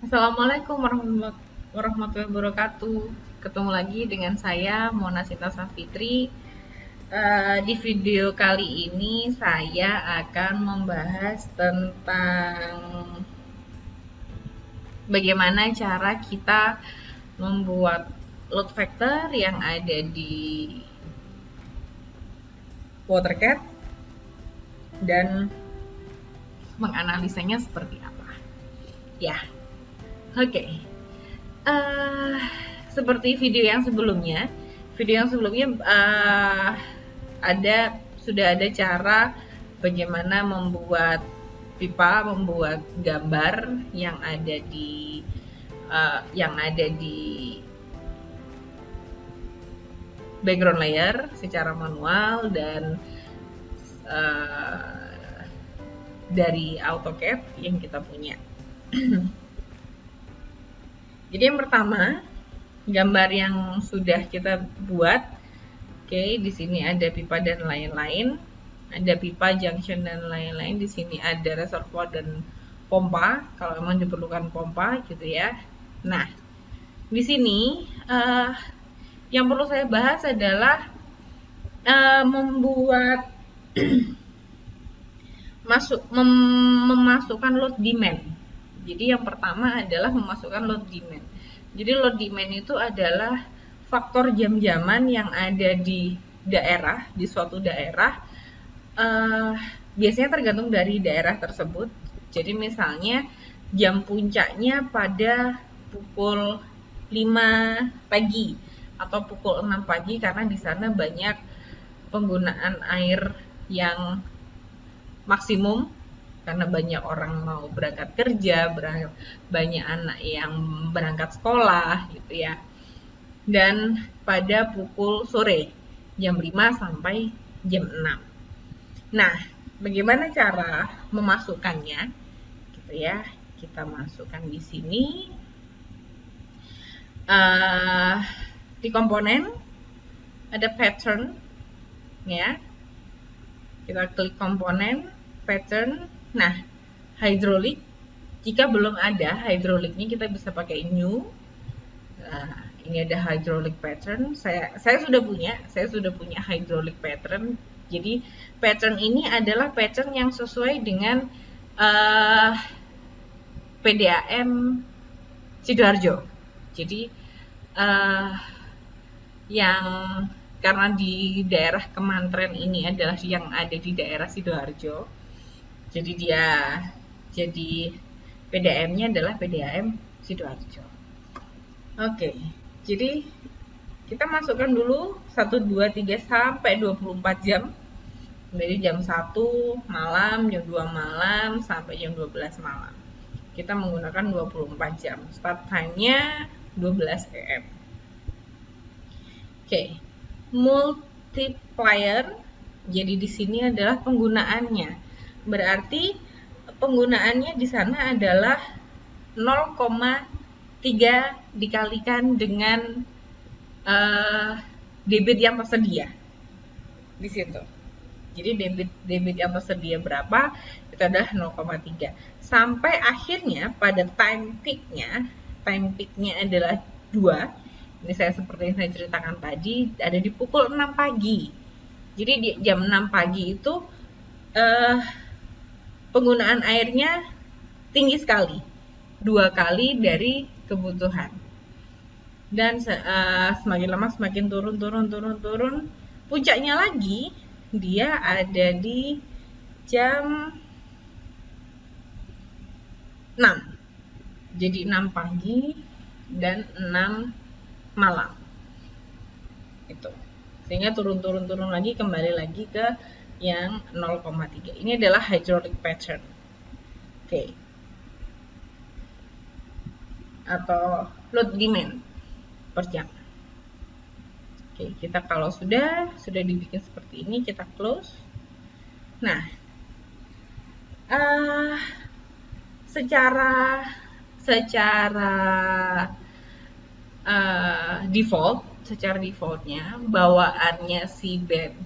Assalamualaikum warahmatullahi wabarakatuh. Ketemu lagi dengan saya Mona Sinta Safitri. Di video kali ini saya akan membahas tentang bagaimana cara kita membuat load factor yang ada di WaterCat dan menganalisanya seperti apa. Ya, oke. Eh, Seperti video yang sebelumnya sudah ada cara bagaimana membuat gambar yang ada di background layer secara manual dan dari AutoCAD yang kita punya. Jadi yang pertama, gambar yang sudah kita buat. Oke, di sini ada pipa dan lain-lain. Ada pipa, junction dan lain-lain. Di sini ada reservoir dan pompa kalau memang diperlukan pompa gitu ya. Nah, di sini yang perlu saya bahas adalah membuat memasukkan load demand. Jadi yang pertama adalah memasukkan load demand. Jadi load demand itu adalah faktor jam-jaman yang ada di suatu daerah. Biasanya tergantung dari daerah tersebut. Jadi misalnya jam puncaknya pada pukul 5 pagi atau pukul 6 pagi karena di sana banyak penggunaan air yang maksimum karena banyak orang mau berangkat kerja, banyak anak yang berangkat sekolah gitu ya. Dan pada pukul sore jam 5 sampai jam 6. Nah, bagaimana cara memasukkannya? Gitu ya. Kita masukkan di sini. Di komponen ada pattern ya. Kita klik komponen pattern. Nah, hidrolik, jika belum ada hidroliknya kita bisa pakai new. Nah, ini ada hydraulic pattern. Saya sudah punya hydraulic pattern. Jadi pattern ini adalah pattern yang sesuai dengan PDAM Sidoarjo. Jadi yang karena di daerah Kemantren ini adalah yang ada di daerah Sidoarjo. Jadi PDAM-nya adalah PDAM Sidoarjo. Oke, jadi kita masukkan dulu 1, 2, 3 sampai 24 jam. Dari jam 1 malam, jam 2 malam sampai jam 12 malam. Kita menggunakan 24 jam. Start time-nya 12 AM. Oke. Multiplier. Jadi di sini adalah penggunaannya. Berarti penggunaannya di sana adalah 0,3 dikalikan dengan debit yang tersedia di situ. Jadi debit yang tersedia berapa? Itu adalah 0,3. Sampai akhirnya pada time peak-nya adalah 2. Ini saya seperti yang saya ceritakan tadi, ada di pukul 6 pagi. Jadi di jam 6 pagi itu penggunaan airnya tinggi sekali, 2 kali dari kebutuhan. Dan semakin lama semakin turun. Puncaknya lagi dia ada di jam 6. Jadi 6 pagi dan 6 malam. Itu. Sehingga turun lagi, kembali lagi ke yang 0,3. Ini adalah hydraulic pattern. Oke. Atau load demand per jam. Oke, kita kalau sudah dibikin seperti ini, kita close. Nah, secara defaultnya bawaannya si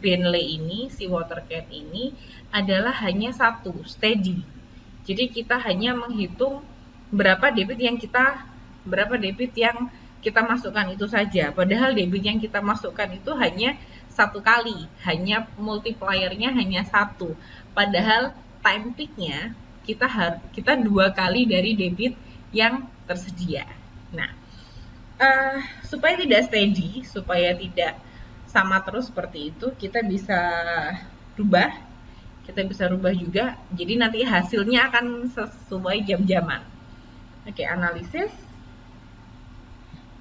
Bentley ini, si WaterCat ini adalah hanya satu, steady. Jadi kita hanya menghitung berapa debit yang kita masukkan itu saja. Padahal debit yang kita masukkan itu hanya satu kali, hanya multipliernya hanya satu. Padahal time peaknya kita 2 kali dari debit yang tersedia. Nah, supaya tidak steady, supaya tidak sama terus seperti itu, kita bisa rubah juga. Jadi nanti hasilnya akan sesuai jam-jaman. Oke, analisis.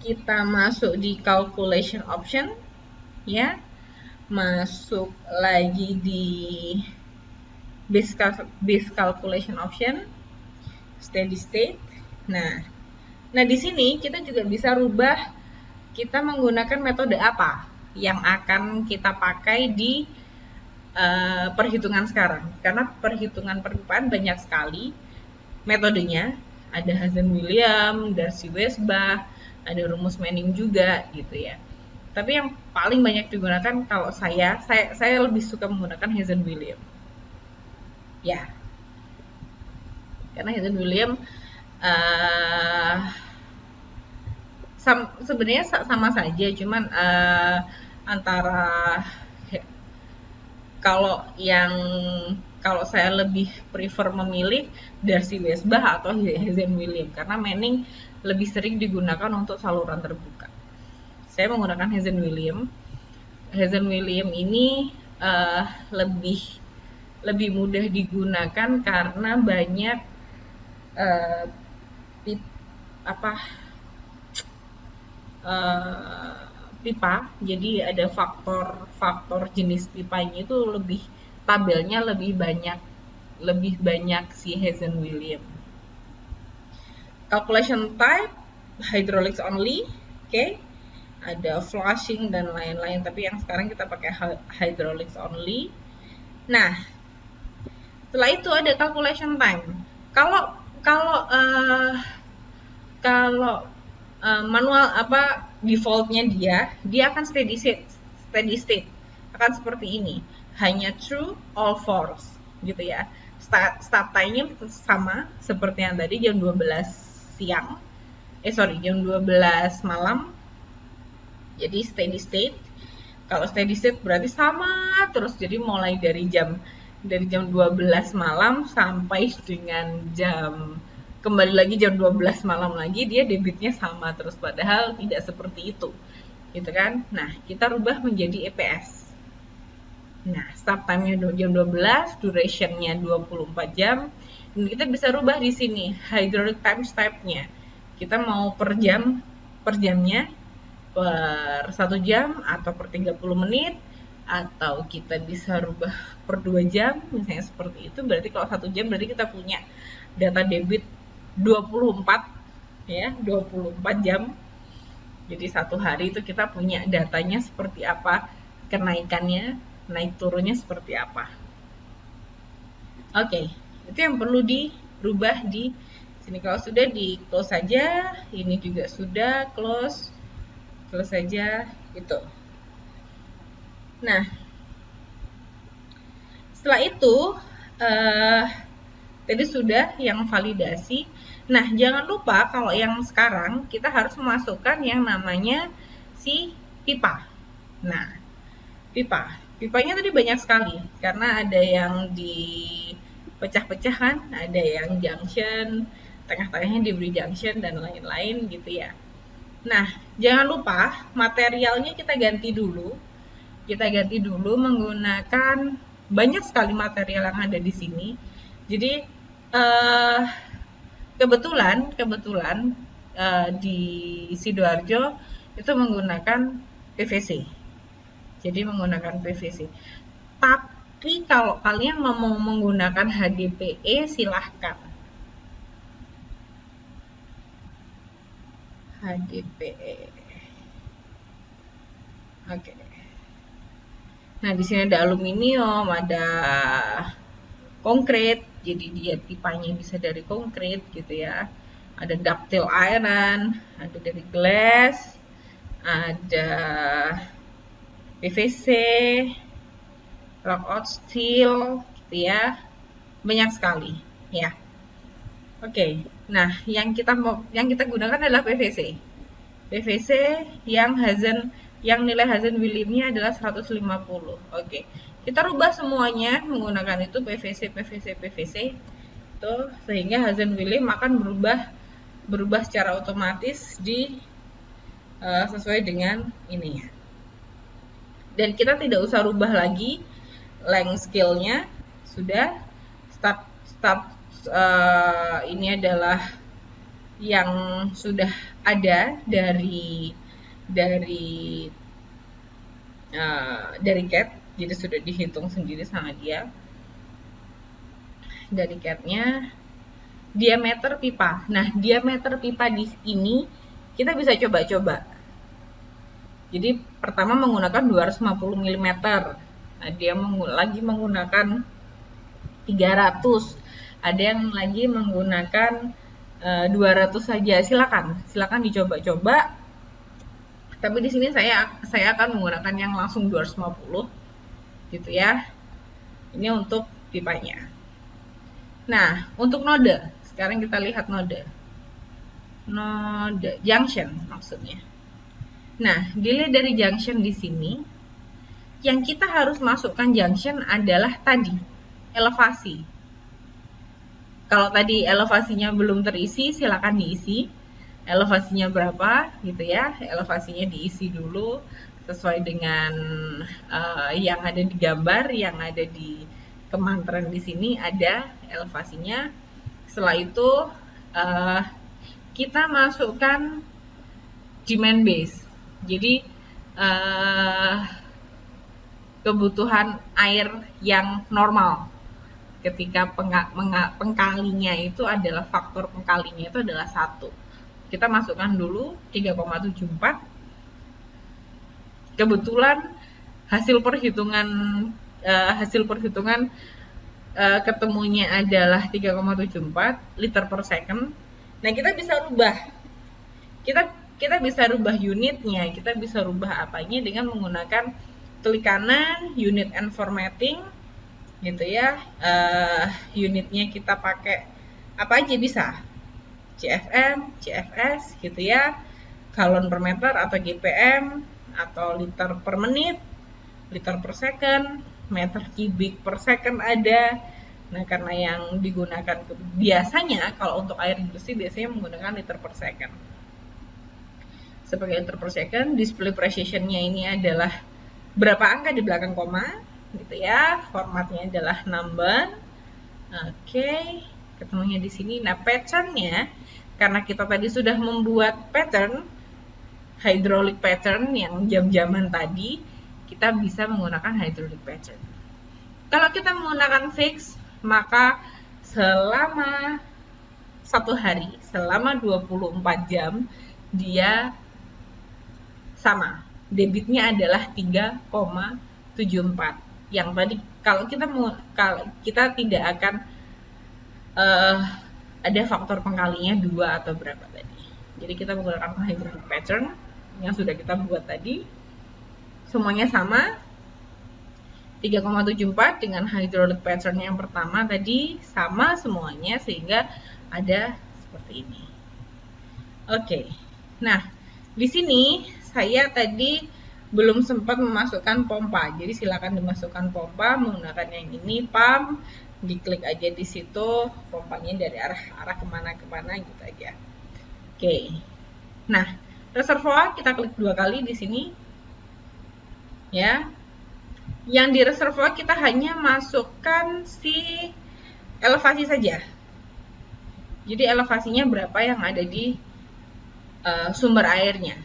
Kita masuk di calculation option, ya. Masuk lagi di base calculation option, steady state. Nah, di sini kita juga bisa rubah kita menggunakan metode apa yang akan kita pakai di perhitungan sekarang. Karena perhitungan perpipaan banyak sekali metodenya. Ada Hazen-Williams, Darcy-Weisbach, ada rumus Manning juga gitu ya. Tapi yang paling banyak digunakan kalau saya lebih suka menggunakan Hazen-Williams. Ya. Karena Hazen-Williams sebenarnya sama saja, cuman antara kalau saya lebih prefer memilih Darcy-Weisbach atau Hazen-Williams karena Manning lebih sering digunakan untuk saluran terbuka. Saya menggunakan Hazen-Williams. Hazen-Williams ini lebih mudah digunakan karena banyak pipa. Jadi ada faktor jenis pipanya itu tabelnya lebih banyak si Hazen-Williams. Calculation type hydraulics only, oke. Ada flushing dan lain-lain, tapi yang sekarang kita pakai hydraulics only. Nah, setelah itu ada calculation time. Kalau manual defaultnya dia akan steady state akan seperti ini, hanya true all false gitu ya. Start time-nya sama seperti yang tadi, jam 12 malam. Jadi steady state. Kalau steady state berarti sama terus, jadi mulai dari jam 12 malam sampai dengan kembali lagi jam 12 malam lagi, dia debitnya sama terus, padahal tidak seperti itu gitu kan. Nah, kita rubah menjadi EPS. Nah, start time-nya jam 12, duration-nya 24 jam. Dan kita bisa rubah di sini hydraulic time type-nya. Kita mau per jamnya, per 1 jam atau per 30 menit, atau kita bisa rubah per 2 jam misalnya seperti itu. Berarti kalau 1 jam berarti kita punya data debit 24 jam. Jadi satu hari itu kita punya datanya seperti apa, kenaikannya, naik turunnya seperti apa. Oke, itu yang perlu dirubah di sini. Kalau sudah di close saja, ini juga sudah close saja gitu. Nah, setelah itu tadi sudah yang validasi. Nah, jangan lupa kalau yang sekarang kita harus memasukkan yang namanya si pipa. Nah, pipanya tadi banyak sekali karena ada yang dipecah-pecah kan, ada yang junction, tengah-tengahnya diberi junction dan lain-lain gitu ya. Nah, jangan lupa materialnya kita ganti dulu. Kita ganti dulu menggunakan banyak sekali material yang ada di sini. Jadi kebetulan di Sidoarjo itu menggunakan PVC. Jadi menggunakan PVC. Tapi kalau kalian mau menggunakan HDPE silahkan. HDPE. Oke. Nah, di sini ada aluminium, ada konkrit, jadi dia pipanya bisa dari konkrit gitu ya. Ada ductile iron, ada dari glass, ada PVC, rock-out steel gitu ya. Banyak sekali ya. Oke. Nah, yang kita gunakan adalah PVC. PVC yang nilai Hazen-Williams-nya adalah 150. Oke. Kita rubah semuanya menggunakan itu PVC itu, sehingga Hazen-Williams akan berubah secara otomatis sesuai dengan ininya. Dan kita tidak usah rubah lagi length scale-nya, sudah start ini adalah yang sudah ada dari CAD, jadi sudah dihitung sendiri sama dia. Dari CAD-nya diameter pipa. Nah, diameter pipa di ini kita bisa coba-coba. Jadi pertama menggunakan 250 mm. Nah, dia lagi menggunakan 300. Ada yang lagi menggunakan 200 saja. Silakan dicoba-coba. Tapi di sini saya akan menggunakan yang langsung 250 gitu ya. Ini untuk pipanya. Nah, untuk node, sekarang kita lihat node junction maksudnya. Nah, dilihat dari junction di sini, yang kita harus masukkan junction adalah tadi elevasi. Kalau tadi elevasinya belum terisi, silakan diisi. Elevasinya berapa gitu ya, elevasinya diisi dulu sesuai dengan yang ada di gambar, yang ada di kemanteran di sini ada elevasinya. Setelah itu kita masukkan demand base. Jadi kebutuhan air yang normal ketika pengkalinya itu adalah faktor pengkalinya itu adalah 1. Kita masukkan dulu 3,74. Kebetulan hasil perhitungan ketemunya adalah 3,74 liter per second. Nah, kita bisa rubah. Kita bisa rubah unitnya, kita bisa rubah apanya dengan menggunakan klik kanan, unit and formatting gitu ya. Unitnya kita pakai apa aja bisa. CFM, CFS gitu ya, galon per meter atau GPM atau liter per menit, liter per second, meter kubik per second ada. Nah, karena yang digunakan biasanya kalau untuk air bersih biasanya menggunakan liter per second. Sebagai liter per second, display precision-nya ini adalah berapa angka di belakang koma gitu ya. Formatnya adalah number. Oke, ketemunya di sini. Nah, pattern-nya karena kita tadi sudah membuat pattern hydraulic pattern yang jam-jaman tadi, kita bisa menggunakan hydraulic pattern. Kalau kita menggunakan fix, maka selama 1 hari, selama 24 jam dia sama. Debitnya adalah 3,74. Yang tadi kalau kita tidak akan ada faktor pengkalinya 2 atau berapa tadi. Jadi kita menggunakan hydraulic pattern yang sudah kita buat tadi. Semuanya sama. 3,74 dengan hydraulic pattern yang pertama tadi sama semuanya sehingga ada seperti ini. Oke. Nah, di sini saya tadi belum sempat memasukkan pompa. Jadi silakan dimasukkan pompa menggunakan yang ini pump. Diklik aja di situ, pompanya dari arah kemana gitu aja. Oke. Nah, reservoir kita klik 2 kali di sini. Ya. Yang di reservoir kita hanya masukkan si elevasi saja. Jadi elevasinya berapa yang ada di sumber airnya.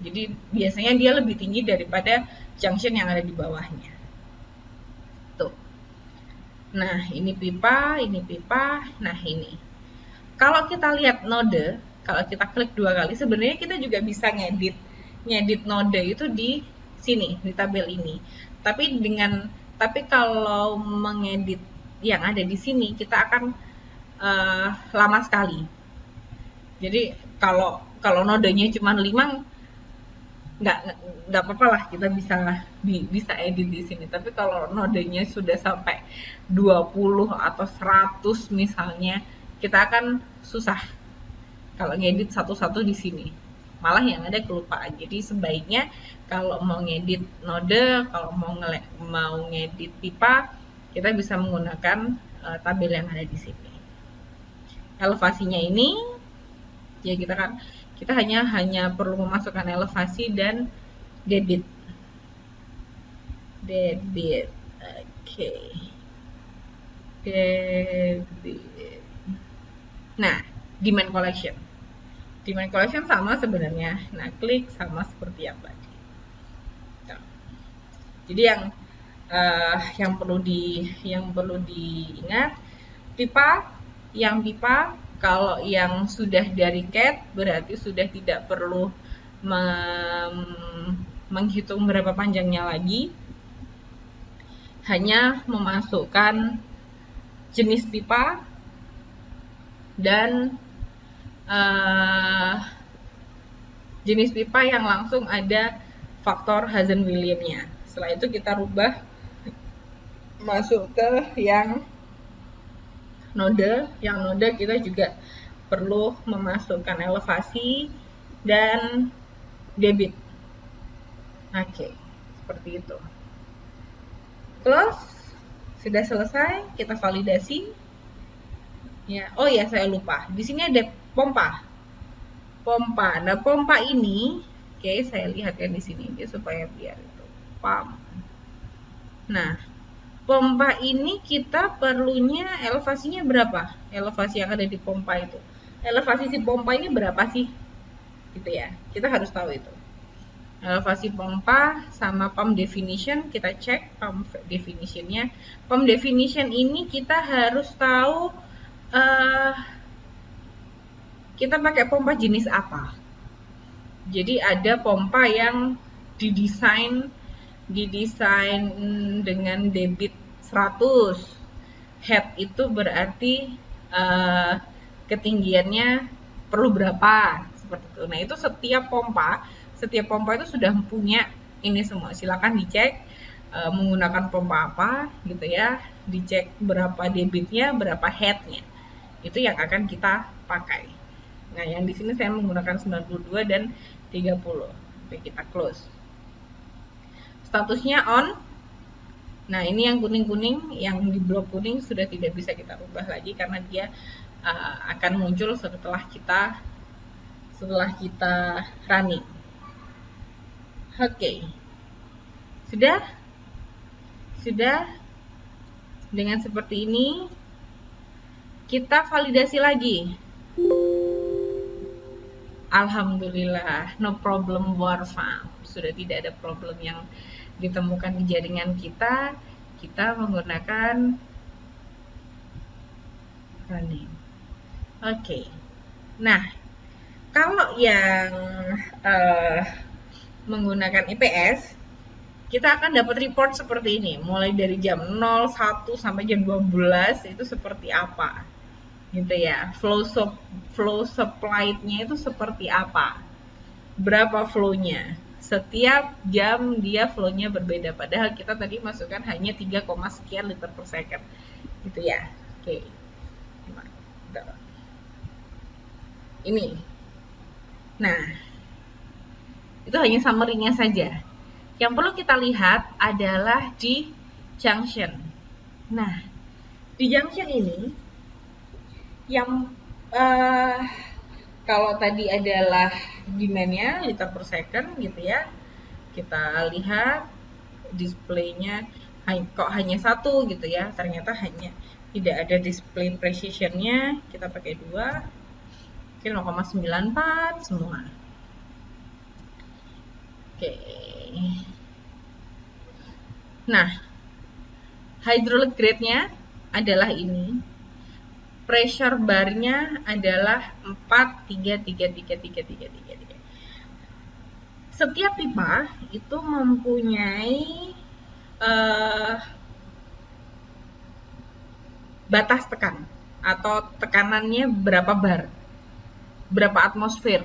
Jadi biasanya dia lebih tinggi daripada junction yang ada di bawahnya. Tuh. Nah, ini pipa. Nah, ini. Kalau kita lihat node, kalau kita klik 2 kali, sebenarnya kita juga bisa ngedit node itu di sini, di tabel ini. Tapi kalau mengedit yang ada di sini, kita akan lama sekali. Jadi kalau nodenya cuma 5, nggak apa-apa lah, kita bisa edit di sini. Tapi kalau nodenya sudah sampai 20 atau 100 misalnya, kita akan susah kalau ngedit satu-satu di sini. Malah yang ada kelupaan. Jadi sebaiknya kalau mau ngedit node, kalau mau ngedit pipa, kita bisa menggunakan tabel yang ada di sini. Elevasinya ini ya kita hanya perlu memasukkan elevasi dan debit. Oke. Debit. Nah, demand collection sama sebenarnya. Nah, klik sama seperti yang tadi. Jadi yang perlu diingat, pipa kalau yang sudah dari CAD berarti sudah tidak perlu menghitung berapa panjangnya lagi, hanya memasukkan jenis pipa dan jenis pipa yang langsung ada faktor Hazen-Williams-nya. Setelah itu kita rubah masuk ke yang node kita juga perlu memasukkan elevasi dan debit. Oke, seperti itu. Close, sudah selesai, kita validasi. Ya, oh ya saya lupa. Di sini ada pompa. Nah, pompa ini, oke, saya lihatkan di sini dia supaya biar itu pump. Nah, pompa ini kita perlunya elevasinya berapa? Elevasi yang ada di pompa itu. Elevasi si pompa ini berapa sih? Gitu ya. Kita harus tahu itu. Elevasi pompa sama pump definition, kita cek pump definitionnya. Pump definition ini kita harus tahu kita pakai pompa jenis apa. Jadi ada pompa yang didesain dengan debit 100. Head itu berarti ketinggiannya perlu berapa, seperti itu. Nah, itu setiap pompa itu sudah punya ini semua. Silakan dicek menggunakan pompa apa gitu ya. Dicek berapa debitnya, berapa headnya. Itu yang akan kita pakai. Nah, yang di sini saya menggunakan 92 dan 30. Oke, kita close. Statusnya on. Nah, ini yang kuning-kuning, yang di blok kuning sudah tidak bisa kita ubah lagi karena dia akan muncul setelah kita running. Oke. Sudah dengan seperti ini kita validasi lagi. Alhamdulillah, no problem war farm. Sudah tidak ada problem yang ditemukan di jaringan kita. Kita menggunakan running. Oke. Nah, kalau yang menggunakan IPS, kita akan dapat report seperti ini. Mulai dari jam 0, 1 sampai jam 12 itu seperti apa. Gitu ya. Flow supply-nya itu seperti apa. Berapa flow-nya. Setiap jam dia flow-nya berbeda. Padahal kita tadi masukkan hanya 3, sekian liter per second. Gitu ya. Oke. Ini. Nah, itu hanya summary-nya saja. Yang perlu kita lihat adalah di junction. Nah, di junction ini yang kalau tadi adalah demand-nya liter per second gitu ya. Kita lihat display-nya kok hanya 1 gitu ya. Ternyata hanya tidak ada display precision-nya. Kita pakai 2. Oke, 0,94 semua. Oke. Nah, hydraulic grade-nya adalah ini. Pressure bar-nya adalah 4,3,3,3,3,3,3. Setiap pipa itu mempunyai batas tekan atau tekanannya berapa bar, berapa atmosfer,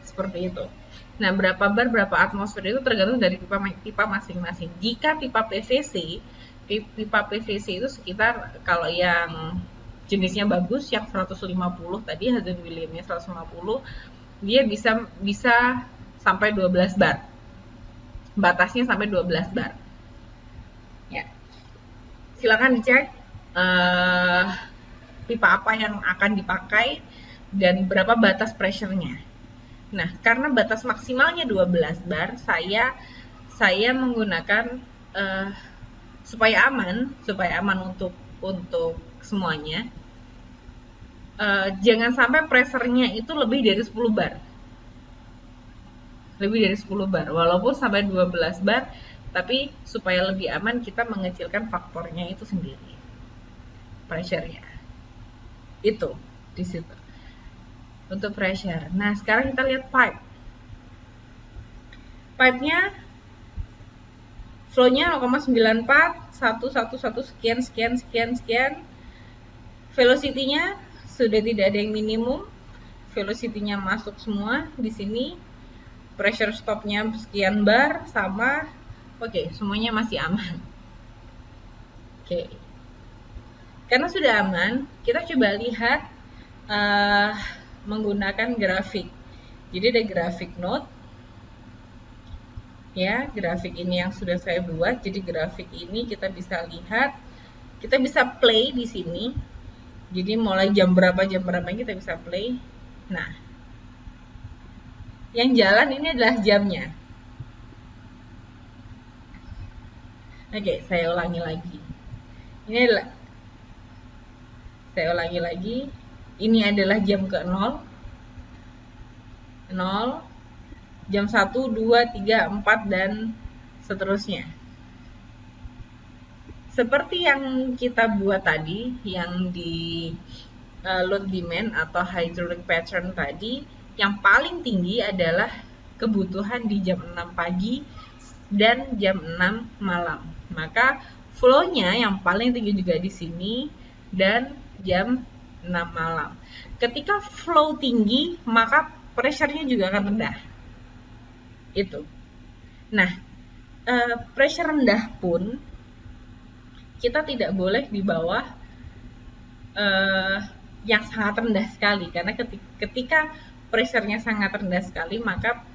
seperti itu. Nah, berapa bar, berapa atmosfer itu tergantung dari pipa masing-masing. Jika pipa PVC itu sekitar, kalau yang jenisnya bagus, yang 150 tadi, Hazen Williamsnya 150, dia bisa sampai 12 bar. Batasnya sampai 12 bar. Ya. Silakan dicek pipa apa yang akan dipakai dan berapa batas pressure-nya. Nah, karena batas maksimalnya 12 bar, saya menggunakan supaya aman untuk semuanya. Jangan sampai pressure-nya itu lebih dari 10 bar. Lebih dari 10 bar, walaupun sampai 12 bar, tapi supaya lebih aman kita mengecilkan faktornya itu sendiri. Pressure-nya. Itu di situ. Untuk pressure. Nah, sekarang kita lihat pipe. Pipe-nya flow-nya 0,94, 111 sekian. Velocity-nya sudah tidak ada yang minimum. Velocity-nya masuk semua di sini. Pressure stop-nya sekian bar sama. Oke, semuanya masih aman. Oke. Karena sudah aman, kita coba lihat menggunakan grafik. Jadi ada grafik note. Ya, grafik ini yang sudah saya buat. Jadi grafik ini kita bisa lihat, kita bisa play di sini. Jadi mulai jam berapa kita bisa play. Nah, yang jalan ini adalah jamnya. Oke, saya ulangi lagi. Saya ulangi lagi. Ini adalah jam ke 0, jam 1, 2, 3, 4, dan seterusnya. Seperti yang kita buat tadi, yang di load demand atau hydraulic pattern tadi, yang paling tinggi adalah kebutuhan di jam 6 pagi dan jam 6 malam. Maka flow-nya yang paling tinggi juga di sini dan jam 6 malam. Ketika flow tinggi, maka pressure-nya juga akan rendah. Itu. Nah, pressure rendah pun kita tidak boleh di bawah yang sangat rendah sekali, karena ketika pressure-nya sangat rendah sekali, maka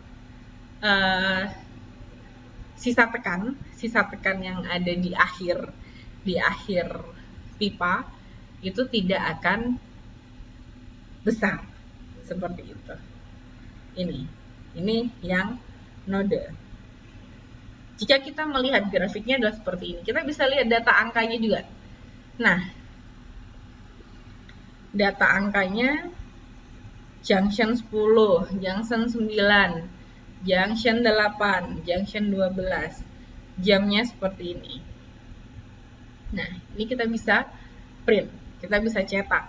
sisa tekan yang ada di akhir pipa itu tidak akan besar seperti itu. Ini yang node. Jika kita melihat grafiknya adalah seperti ini, kita bisa lihat data angkanya juga. Nah, data angkanya junction 10, junction 9, junction 8, junction 12. Jamnya seperti ini. Nah, ini kita bisa print, kita bisa cetak.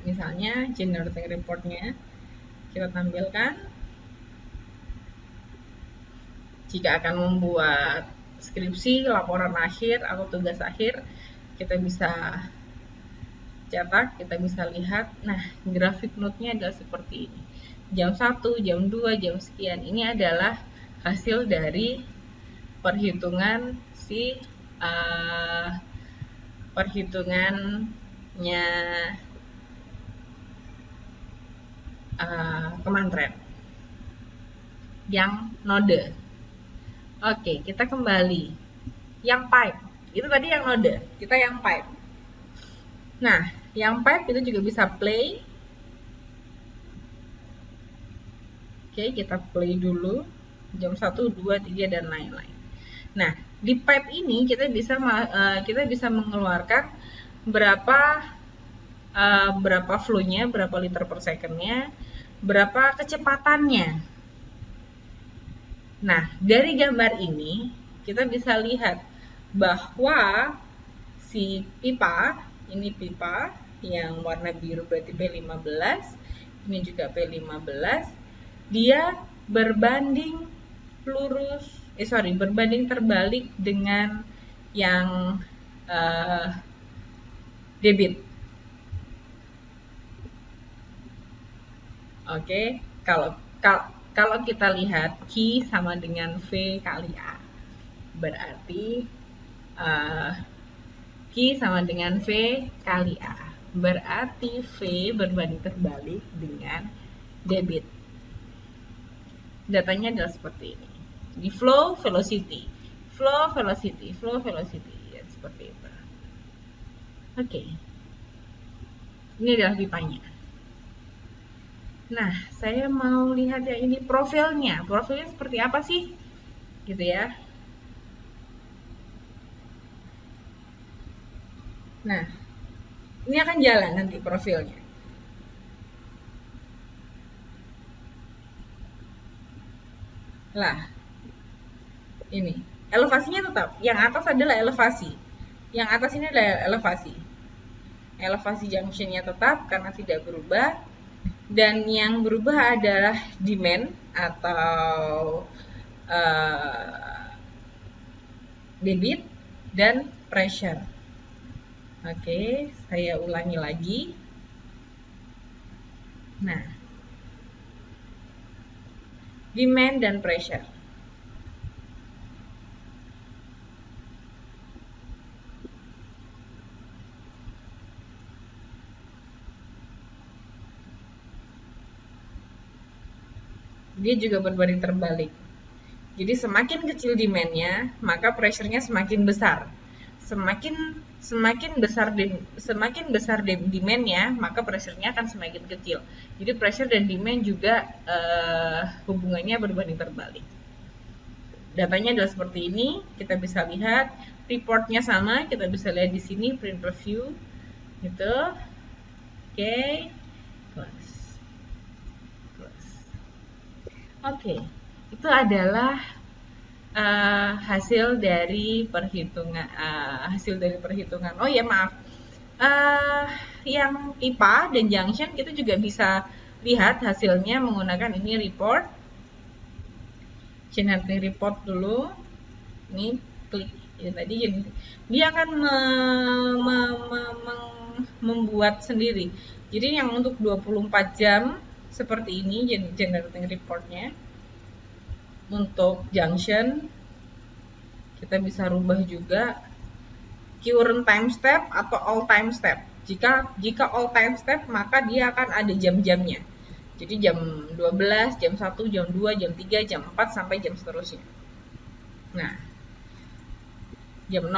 Misalnya generating report-nya kita tampilkan. Jika akan membuat skripsi, laporan akhir, atau tugas akhir, kita bisa cetak, kita bisa lihat. Nah, grafik note-nya adalah seperti ini. Jam 1, jam 2, jam sekian. Ini adalah hasil dari perhitungannya kementerian yang node. Oke, kita kembali. Yang pipe, itu tadi yang node, kita yang pipe. Nah, yang pipe itu juga bisa play. Oke, kita play dulu. Jam 1, 2, 3, dan lain-lain. Nah, di pipe ini kita bisa mengeluarkan berapa flow-nya, berapa liter per second-nya, berapa kecepatannya. Nah, dari gambar ini kita bisa lihat bahwa si pipa, ini pipa yang warna biru berarti P15, ini juga P15, dia berbanding terbalik dengan yang debit. Oke, kalau kita lihat Q sama dengan V kali A, berarti Q Q sama dengan V kali A. Berarti V berbanding terbalik dengan debit. Datanya adalah seperti ini. Di flow velocity, flow velocity, flow velocity, ya, seperti itu. Oke. Ini adalah pipanya. Nah, saya mau lihat yang ini profilnya. Profilnya seperti apa sih? Gitu ya. Nah, ini akan jalan nanti profilnya. Lah, ini. Elevasinya tetap. Yang atas adalah elevasi. Yang atas ini adalah elevasi. Elevasi junctionnya tetap karena tidak berubah. Dan yang berubah adalah demand atau debit dan pressure. Oke, saya ulangi lagi. Nah, demand dan pressure. Dia juga berbanding terbalik. Jadi semakin kecil demand-nya, maka pressure-nya semakin besar. Semakin besar demand-nya, maka pressure-nya akan semakin kecil. Jadi pressure dan demand juga hubungannya berbanding terbalik. Datanya adalah seperti ini. Kita bisa lihat report-nya sama. Kita bisa lihat di sini print review, gitu. Oke, Oke, itu adalah hasil dari perhitungan. Oh ya, maaf. Yang IPA dan junction kita juga bisa lihat hasilnya menggunakan ini report. Generating report dulu. Ini klik ya, tadi dia akan membuat sendiri. Jadi yang untuk 24 jam seperti ini generating reportnya. Untuk junction kita bisa rubah juga current time step atau all time step. Jika all time step maka dia akan ada jam-jamnya. Jadi jam 12, jam 1, jam 2, jam 3, jam 4 sampai jam seterusnya. Nah, jam 00,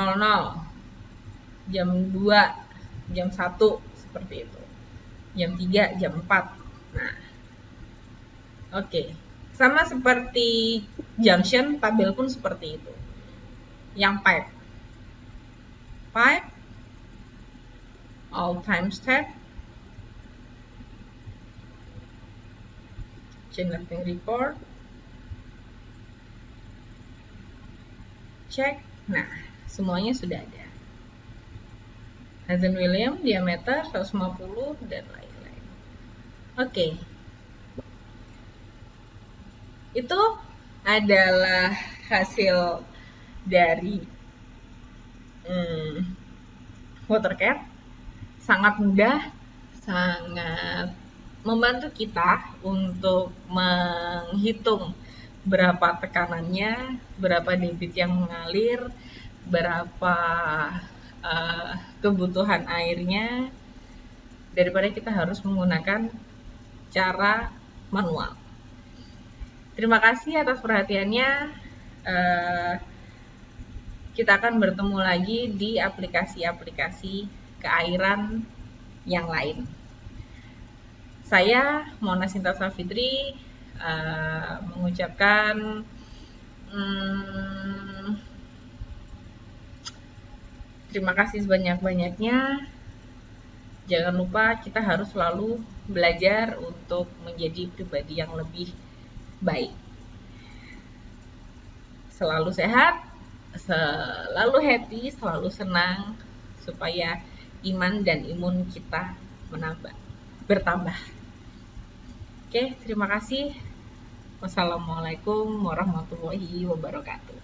jam 2, jam 1 seperti itu. Jam 3, jam 4. Nah, oke. Sama seperti junction, tabel pun seperti itu. Yang pipe, all time step, generating report, check. Nah, semuanya sudah ada. Hazen William, diameter 150 dan lain-lain. Oke. Itu adalah hasil dari WaterCat. Sangat mudah, sangat membantu kita untuk menghitung berapa tekanannya, berapa debit yang mengalir, berapa kebutuhan airnya, daripada kita harus menggunakan cara manual. Terima kasih atas perhatiannya. Kita akan bertemu lagi di aplikasi-aplikasi keairan yang lain. Saya Mona Sinta Safitri mengucapkan terima kasih sebanyak-banyaknya. Jangan lupa kita harus selalu belajar untuk menjadi pribadi yang lebih baik. Selalu sehat, selalu happy, selalu senang, supaya iman dan imun kita bertambah. Oke, terima kasih. Wassalamualaikum warahmatullahi wabarakatuh.